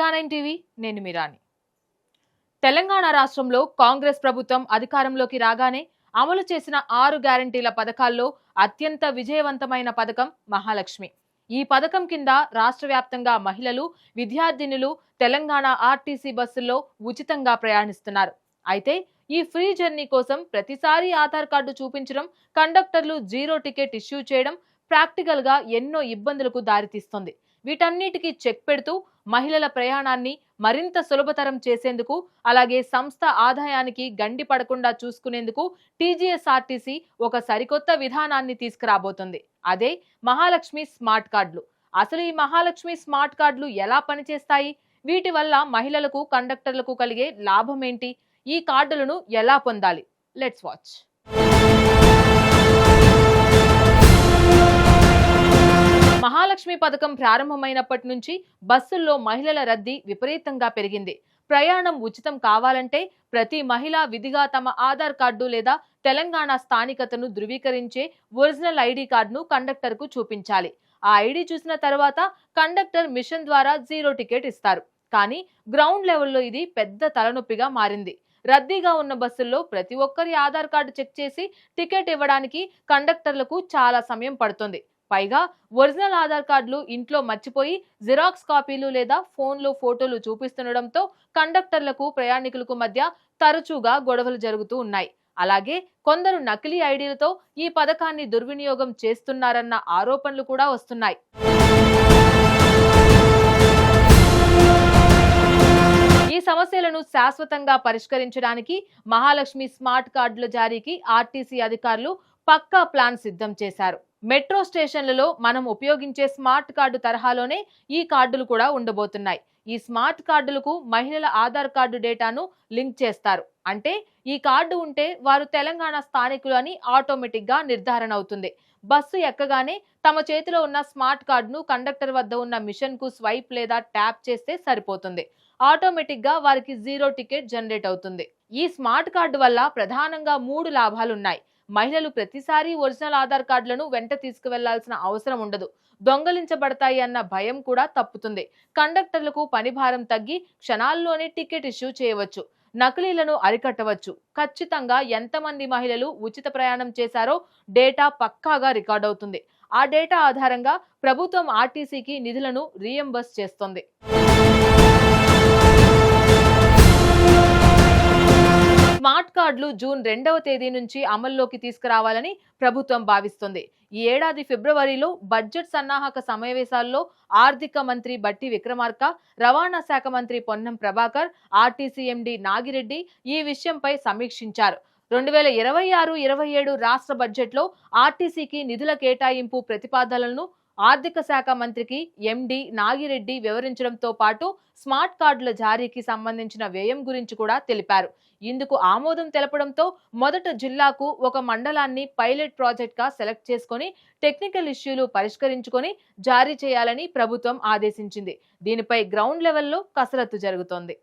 మెగా9 TV నేను మీరాని. తెలంగాణ రాష్ట్రంలో కాంగ్రెస్ ప్రభుత్వం అధికారంలోకి రాగానే అమలు చేసిన 6 గ్యారంటీల పథకాల్లో అత్యంత విజయవంతమైన పథకం మహాలక్ష్మి. ఈ పథకం కింద రాష్ట్ర వ్యాప్తంగా మహిళలు, విద్యార్థినులు తెలంగాణ ఆర్టీసీ బస్సుల్లో ఉచితంగా ప్రయాణిస్తున్నారు. అయితే ఈ ఫ్రీ జర్నీ కోసం ప్రతిసారి ఆధార్ కార్డు చూపించడం, కండక్టర్లు జీరో టికెట్ ఇష్యూ చేయడం ప్రాక్టికల్ గా ఎన్నో ఇబ్బందులకు దారితీస్తుంది. వీటన్నిటికీ చెక్ పెడుతూ మహిళల ప్రయాణాన్ని మరింత సులభతరం చేసేందుకు, అలాగే సంస్థ ఆదాయానికి గండి పడకుండా చూసుకునేందుకు టీజీఎస్ఆర్టీసీ ఒక సరికొత్త విధానాన్ని తీసుకురాబోతుంది. అదే మహాలక్ష్మి స్మార్ట్ కార్డులు. అసలు ఈ మహాలక్ష్మి స్మార్ట్ కార్డులు ఎలా పనిచేస్తాయి? వీటి వల్ల మహిళలకు, కండక్టర్లకు కలిగే లాభం ఏంటి? ఈ కార్డులను ఎలా పొందాలి? Let's watch. మహాలక్ష్మి పథకం ప్రారంభమైనప్పటి నుంచి బస్సుల్లో మహిళల రద్దీ విపరీతంగా పెరిగింది. ప్రయాణం ఉచితం కావాలంటే ప్రతి మహిళ విధిగా తమ ఆధార్ కార్డు లేదా తెలంగాణ స్థానికతను ధృవీకరించే ఒరిజినల్ ఐడి కార్డును కండక్టర్కు చూపించాలి. ఆ ఐడి చూసిన తర్వాత కండక్టర్ మిషన్ ద్వారా జీరో టికెట్ ఇస్తారు. కానీ గ్రౌండ్ లెవెల్లో ఇది పెద్ద తలనొప్పిగా మారింది. రద్దీగా ఉన్న బస్సుల్లో ప్రతి ఒక్కరి ఆధార్ కార్డు చెక్ చేసి టికెట్ ఇవ్వడానికి కండక్టర్లకు చాలా సమయం పడుతుంది. పైగా ఒరిజినల్ ఆధార్ కార్డులు ఇంట్లో మర్చిపోయి జిరాక్స్ కాపీలు లేదా ఫోన్లో ఫోటోలు చూపిస్తుండడంతో కండక్టర్లకు, ప్రయాణికులకు మధ్య తరచుగా గొడవలు జరుగుతూ ఉన్నాయి. అలాగే కొందరు నకిలీ ఐడీలతో ఈ పథకాన్ని దుర్వినియోగం చేస్తున్నారన్న ఆరోపణలు కూడా వస్తున్నాయి. ఈ సమస్యలను శాశ్వతంగా పరిష్కరించడానికి మహాలక్ష్మి స్మార్ట్ కార్డుల జారీకి ఆర్టీసీ అధికారులు పక్కా ప్లాన్ సిద్ధం చేశారు. మెట్రో స్టేషన్లలో మనం ఉపయోగించే స్మార్ట్ కార్డు తరహాలోనే ఈ కార్డులు కూడా ఉండబోతున్నాయి. ఈ స్మార్ట్ కార్డులకు మహిళల ఆధార్ కార్డు డేటాను లింక్ చేస్తారు. అంటే ఈ కార్డు ఉంటే వారు తెలంగాణ స్థానికులు అని ఆటోమేటిక్ గా నిర్ధారణ అవుతుంది. బస్సు ఎక్కగానే తమ చేతిలో ఉన్న స్మార్ట్ కార్డును కండక్టర్ వద్ద ఉన్న మిషన్ కు స్వైప్ లేదా ట్యాప్ చేస్తే సరిపోతుంది. ఆటోమేటిక్ గా వారికి జీరో టికెట్ జనరేట్ అవుతుంది. ఈ స్మార్ట్ కార్డు వల్ల ప్రధానంగా 3 లాభాలున్నాయి. మహిళలు ప్రతిసారి ఒరిజినల్ ఆధార్ కార్డులను వెంట తీసుకువెళ్లాల్సిన అవసరం ఉండదు. దొంగలించబడతాయి అన్న భయం కూడా తప్పుతుంది. కండక్టర్లకు పని భారం తగ్గి క్షణాల్లోనే టికెట్ ఇష్యూ చేయవచ్చు. నకిలీలను అరికట్టవచ్చు. ఖచ్చితంగా ఎంతమంది మహిళలు ఉచిత ప్రయాణం చేశారో డేటా పక్కాగా రికార్డ్ అవుతుంది. ఆ డేటా ఆధారంగా ప్రభుత్వం ఆర్టీసీకి నిధులను రీఎంబర్స్ చేస్తుంది. స్మార్ట్ కార్డులు జూన్ 2వ తేదీ నుంచి అమల్లోకి తీసుకురావాలని ప్రభుత్వం భావిస్తుంది. ఈ ఏడాది ఫిబ్రవరిలో బడ్జెట్ సన్నాహక సమావేశాల్లో ఆర్థిక మంత్రి బట్టి విక్రమార్క, రవాణా శాఖ మంత్రి పొన్నం ప్రభాకర్, ఆర్టీసీ ఎండీ నాగిరెడ్డి ఈ విషయంపై సమీక్షించారు. 2026-27 రాష్ట్ర బడ్జెట్లో ఆర్టీసీకి నిధుల కేటాయింపు ప్రతిపాదనలను ఆర్థిక శాఖ మంత్రికి ఎండీ నాగిరెడ్డి వివరించడంతో పాటు స్మార్ట్ కార్డుల జారీకి సంబంధించిన వ్యయం గురించి కూడా తెలిపారు. ఇందుకు ఆమోదం తెలపడంతో మొదట జిల్లాకు ఒక మండలాన్ని పైలట్ ప్రాజెక్ట్ గా సెలెక్ట్ చేసుకుని టెక్నికల్ ఇష్యూలు పరిష్కరించుకొని జారీ చేయాలని ప్రభుత్వం ఆదేశించింది. దీనిపై గ్రౌండ్ లెవెల్లో కసరత్తు జరుగుతోంది.